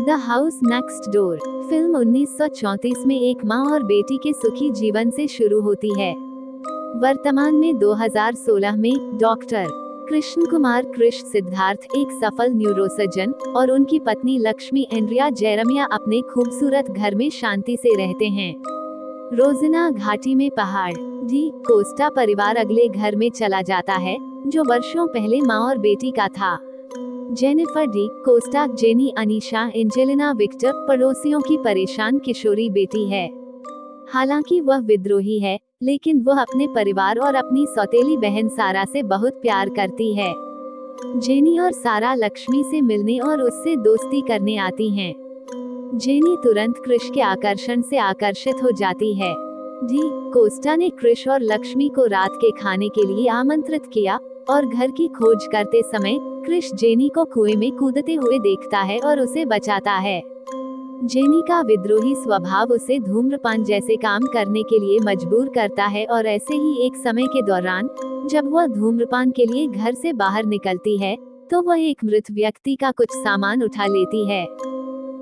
The house next door film 1934 में एक माँ और बेटी के सुखी जीवन से शुरू होती है। वर्तमान में 2016 में डॉक्टर कृष्ण कुमार कृष सिद्धार्थ एक सफल न्यूरोसर्जन और उनकी पत्नी लक्ष्मी एंड्रिया जेरमिया अपने खूबसूरत घर में शांति से रहते हैं। रोजना घाटी में पहाड़ डी कोस्टा परिवार अगले घर में चला जाता है जो वर्षों पहले माँ और बेटी का था। Jennifer D Costa Jenny Anisha Angelina Victor पड़ोसियों की परेशान किशोरी बेटी है। हालांकि वह विद्रोही है, लेकिन वह अपने परिवार और अपनी सौतेली बहन सारा से बहुत प्यार करती है। जेनी और सारा लक्ष्मी से मिलने और उससे दोस्ती करने आती हैं। जेनी तुरंत कृष के आकर्षण से आकर्षित हो जाती है। डी कोस्टा ने कृष और लक्ष्मी को रात के खाने के लिए आमंत्रित किया और घर की खोज करते समय कृष जेनी को कुएं में कूदते हुए देखता है और उसे बचाता है। जेनी का विद्रोही स्वभाव उसे धूम्रपान जैसे काम करने के लिए मजबूर करता है और ऐसे ही एक समय के दौरान जब वह धूम्रपान के लिए घर से बाहर निकलती है तो वह एक मृत व्यक्ति का कुछ सामान उठा लेती है।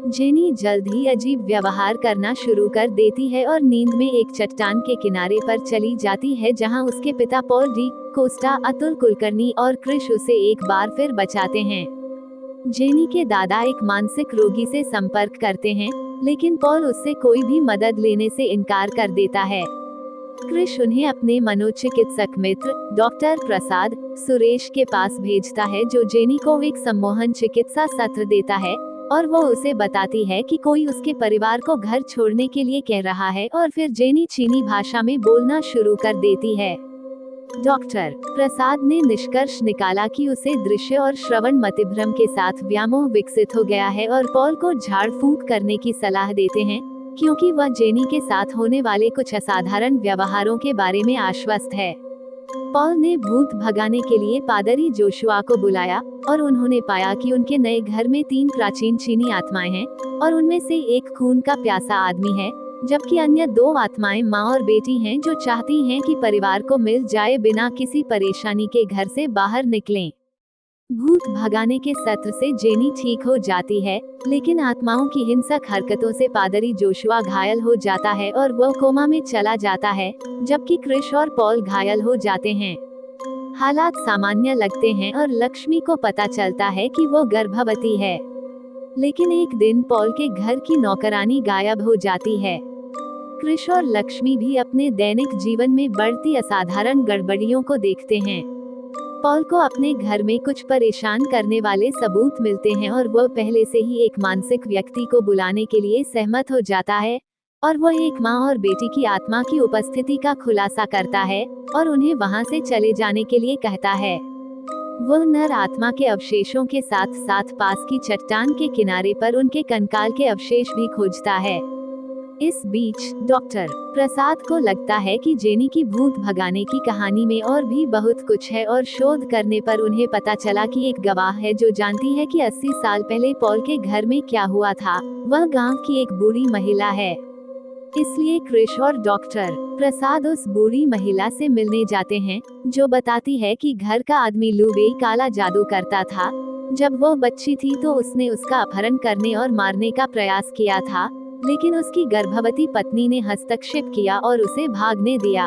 जेनी जल्द ही अजीब व्यवहार करना शुरू कर देती है और नींद में एक चट्टान के किनारे पर चली जाती है जहां उसके पिता Paul D Costa, Atul Kulkarni और कृष उसे एक बार फिर बचाते हैं। जेनी के दादा एक मानसिक रोगी से संपर्क करते हैं, लेकिन पॉल उससे कोई भी मदद लेने से इनकार कर देता है। कृष उन्हें अपने मनोचिकित्सक मित्र डॉक्टर प्रसाद सुरेश के पास भेजता है जो जेनी को एक सम्मोहन चिकित्सा सत्र देता है और वो उसे बताती है कि कोई उसके परिवार को घर छोड़ने के लिए कह रहा है और फिर जेनी चीनी भाषा में बोलना शुरू कर देती है। डॉक्टर प्रसाद ने निष्कर्ष निकाला कि उसे दृश्य और श्रवण मतिभ्रम के साथ व्यामोह विकसित हो गया है और पॉल को झाड़ फूंक करने की सलाह देते हैं क्योंकि वह जेनी के साथ होने वाले कुछ असाधारण व्यवहारों के बारे में आश्वस्त है। पॉल ने भूत भगाने के लिए पादरी जोशुआ को बुलाया और उन्होंने पाया कि उनके नए घर में 3 प्राचीन चीनी आत्माएं हैं और उनमें से एक खून का प्यासा आदमी है, जबकि अन्य 2 आत्माएं माँ और बेटी हैं जो चाहती हैं कि परिवार को मिल जाए बिना किसी परेशानी के घर से बाहर निकलें। भूत भगाने के सत्र से जेनी ठीक हो जाती है, लेकिन आत्माओं की हिंसक हरकतों से पादरी जोशुआ घायल हो जाता है और वह कोमा में चला जाता है, जबकि कृष और पॉल घायल हो जाते हैं। हालात सामान्य लगते हैं और लक्ष्मी को पता चलता है कि वो गर्भवती है, लेकिन एक दिन पॉल के घर की नौकरानी गायब हो जाती है। कृष और लक्ष्मी भी अपने दैनिक जीवन में बढ़ती असाधारण गड़बड़ियों को देखते हैं। पॉल को अपने घर में कुछ परेशान करने वाले सबूत मिलते हैं और वह पहले से ही एक मानसिक व्यक्ति को बुलाने के लिए सहमत हो जाता है और वह एक माँ और बेटी की आत्मा की उपस्थिति का खुलासा करता है और उन्हें वहां से चले जाने के लिए कहता है। वह नर आत्मा के अवशेषों के साथ साथ पास की चट्टान के किनारे पर उनके कंकाल के अवशेष भी खोजता है। इस बीच डॉक्टर प्रसाद को लगता है कि जेनी की भूत भगाने की कहानी में और भी बहुत कुछ है और शोध करने पर उन्हें पता चला कि एक गवाह है जो जानती है कि 80 साल पहले पॉल के घर में क्या हुआ था। वह गांव की एक बूढ़ी महिला है। इसलिए कृष और डॉक्टर प्रसाद उस बूढ़ी महिला से मिलने जाते हैं जो बताती है कि घर का आदमी लुबे काला जादू करता था। जब वो बच्ची थी तो उसने उसका अपहरण करने और मारने का प्रयास किया था, लेकिन उसकी गर्भवती पत्नी ने हस्तक्षेप किया और उसे भागने दिया।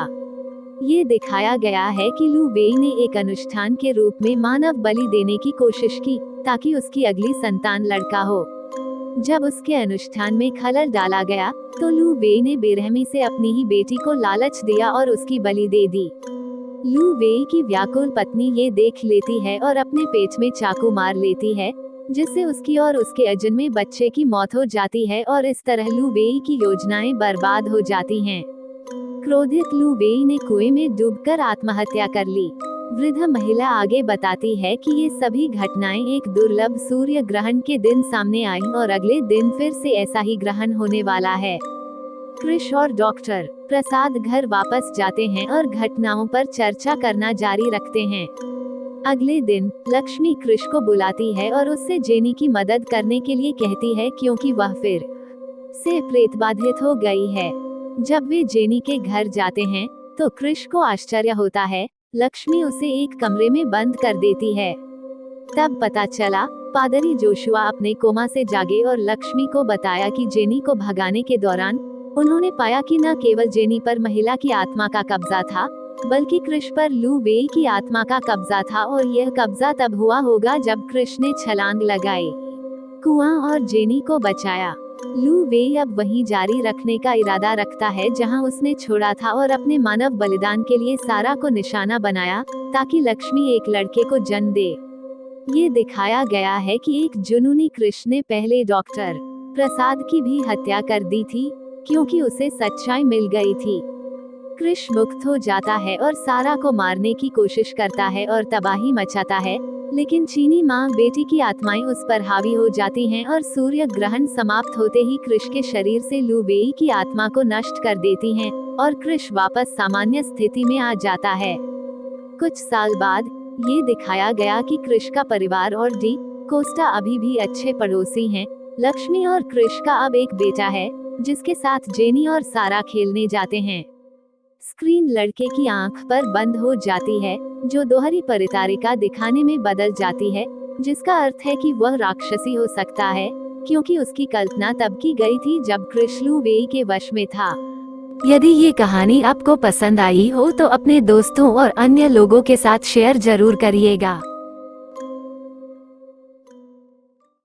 ये दिखाया गया है कि लू वेई ने एक अनुष्ठान के रूप में मानव बलि देने की कोशिश की ताकि उसकी अगली संतान लड़का हो। जब उसके अनुष्ठान में खलल डाला गया तो लू वेई ने बेरहमी से अपनी ही बेटी को लालच दिया और उसकी बलि दे दी। लू वेई की व्याकुल पत्नी ये देख लेती है और अपने पेट में चाकू मार लेती है, जिससे उसकी और उसके अजन्मे बच्चे की मौत हो जाती है और इस तरह लू वेई की योजनाएं बर्बाद हो जाती हैं। क्रोधित लू वेई ने कुएं में डूबकर आत्महत्या कर ली। वृद्ध महिला आगे बताती है कि ये सभी घटनाएं एक दुर्लभ सूर्य ग्रहण के दिन सामने आईं और अगले दिन फिर से ऐसा ही ग्रहण होने वाला है। कृष और डॉक्टर प्रसाद घर वापस जाते हैं और घटनाओं पर चर्चा करना जारी रखते हैं। अगले दिन लक्ष्मी कृष को बुलाती है और उससे जेनी की मदद करने के लिए कहती है क्योंकि वह फिर से प्रेत बाधित हो गई है। जब वे जेनी के घर जाते हैं तो कृष को आश्चर्य होता है। लक्ष्मी उसे एक कमरे में बंद कर देती है। तब पता चला पादरी जोशुआ अपने कोमा से जागे और लक्ष्मी को बताया कि जेनी को भगाने के दौरान उन्होंने पाया कि न केवल जेनी पर महिला की आत्मा का कब्जा था, बल्कि कृष पर लू वेई की आत्मा का कब्जा था, और यह कब्जा तब हुआ होगा जब कृष ने छलांग लगाई, कुआं और जेनी को बचाया। लू वेई अब वहीं जारी रखने का इरादा रखता है जहां उसने छोड़ा था, और अपने मानव बलिदान के लिए सारा को निशाना बनाया ताकि लक्ष्मी एक लड़के को जन्म दे। ये दिखाया गया है कि एक जुनूनी कृष ने पहले डॉक्टर प्रसाद की भी हत्या कर दी थी, क्योंकि उसे सच्चाई मिल गई थी। कृष मुक्त हो जाता है और सारा को मारने की कोशिश करता है और तबाही मचाता है, लेकिन चीनी माँ बेटी की आत्माएं उस पर हावी हो जाती हैं और सूर्य ग्रहण समाप्त होते ही कृष के शरीर से लू वेई की आत्मा को नष्ट कर देती हैं, और कृष वापस सामान्य स्थिति में आ जाता है। कुछ साल बाद ये दिखाया गया कि कृष का परिवार और डी कोस्टा अभी भी अच्छे पड़ोसी हैं। लक्ष्मी और कृष का अब एक बेटा है जिसके साथ जेनी और सारा खेलने जाते हैं। स्क्रीन लड़के की आंख पर बंद हो जाती है, जो दोहरी परितारिका दिखाने में बदल जाती है, जिसका अर्थ है कि वह राक्षसी हो सकता है, क्योंकि उसकी कल्पना तब की गई थी जब कृष लू वेई के वश में था। यदि ये कहानी आपको पसंद आई हो तो अपने दोस्तों और अन्य लोगों के साथ शेयर जरूर करिएगा।